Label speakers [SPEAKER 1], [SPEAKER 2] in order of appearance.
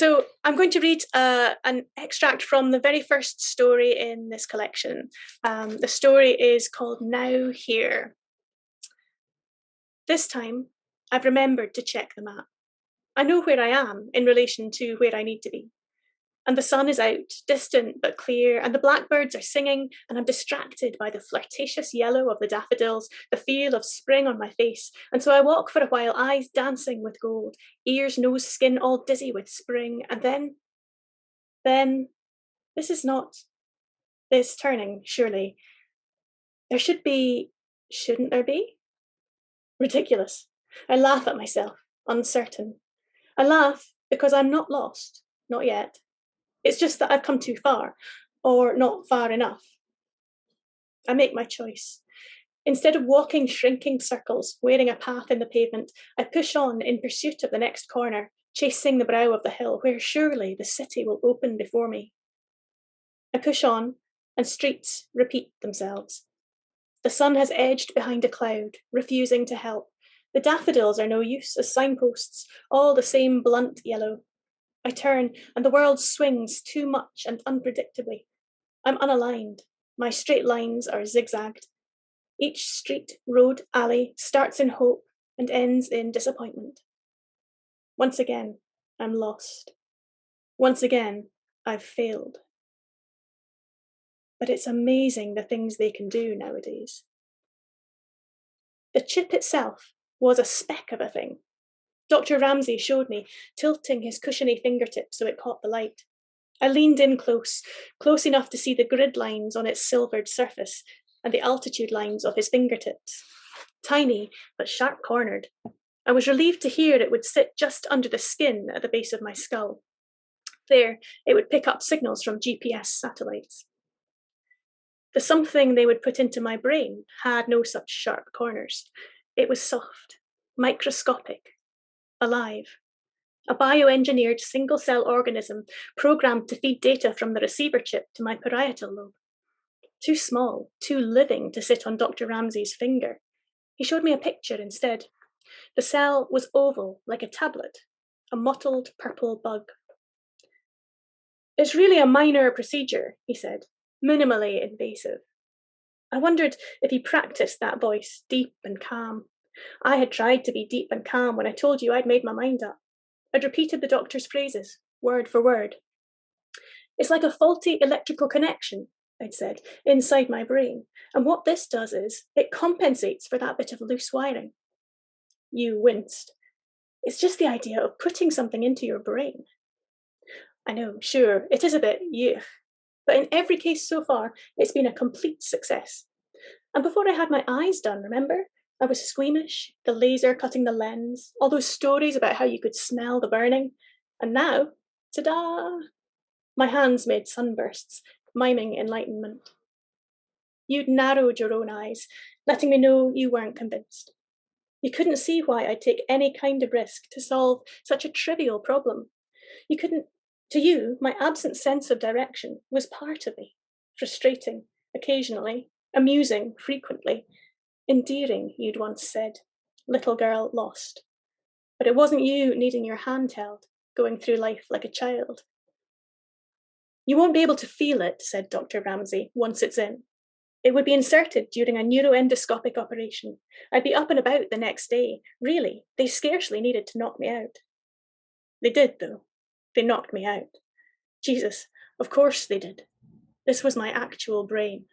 [SPEAKER 1] So I'm going to read an extract from the very first story in this collection. The story is called Now Here. This time, I've remembered to check the map. I know where I am in relation to where I need to be. And the sun is out, distant but clear, and the blackbirds are singing, and I'm distracted by the flirtatious yellow of the daffodils, the feel of spring on my face, and so I walk for a while, eyes dancing with gold, ears, nose, skin all dizzy with spring, and then, this is not this turning, surely. There should be, shouldn't there be? Ridiculous. I laugh at myself, uncertain. I laugh because I'm not lost, not yet. It's just that I've come too far, or not far enough. I make my choice. Instead of walking shrinking circles, wearing a path in the pavement, I push on in pursuit of the next corner, chasing the brow of the hill where surely the city will open before me. I push on, and streets repeat themselves. The sun has edged behind a cloud, refusing to help. The daffodils are no use as signposts, all the same blunt yellow. I turn, and the world swings too much and unpredictably. I'm unaligned. My straight lines are zigzagged. Each street, road, alley starts in hope and ends in disappointment. Once again, I'm lost. Once again, I've failed. But it's amazing the things they can do nowadays. The chip itself was a speck of a thing. Dr. Ramsay showed me, tilting his cushiony fingertip so it caught the light. I leaned in close enough to see the grid lines on its silvered surface and the altitude lines of his fingertips. Tiny, but sharp-cornered. I was relieved to hear it would sit just under the skin at the base of my skull. There, it would pick up signals from GPS satellites. The something they would put into my brain had no such sharp corners. It was soft, microscopic, alive. A bioengineered single-cell organism programmed to feed data from the receiver chip to my parietal lobe. Too small, too living to sit on Dr. Ramsay's finger. He showed me a picture instead. The cell was oval, like a tablet, a mottled purple bug. It's really a minor procedure, he said, minimally invasive. I wondered if he practiced that voice, deep and calm. I had tried to be deep and calm when I told you I'd made my mind up. I'd repeated the doctor's phrases, word for word. It's like a faulty electrical connection, I'd said, inside my brain. And what this does is, it compensates for that bit of loose wiring. You winced. It's just the idea of putting something into your brain. I know, sure, it is a bit, yuck. But in every case so far, it's been a complete success. And before I had my eyes done, remember? I was squeamish, the laser cutting the lens, all those stories about how you could smell the burning. And now, ta-da! My hands made sunbursts, miming enlightenment. You'd narrowed your own eyes, letting me know you weren't convinced. You couldn't see why I'd take any kind of risk to solve such a trivial problem. You couldn't. To you, my absent sense of direction was part of me, frustrating, occasionally, amusing, frequently, endearing, you'd once said, little girl lost. But it wasn't you needing your hand held, going through life like a child. You won't be able to feel it, said Dr. Ramsay, once it's in. It would be inserted during a neuroendoscopic operation. I'd be up and about the next day. Really, they scarcely needed to knock me out. They did, though. They knocked me out. Jesus, of course they did. This was my actual brain.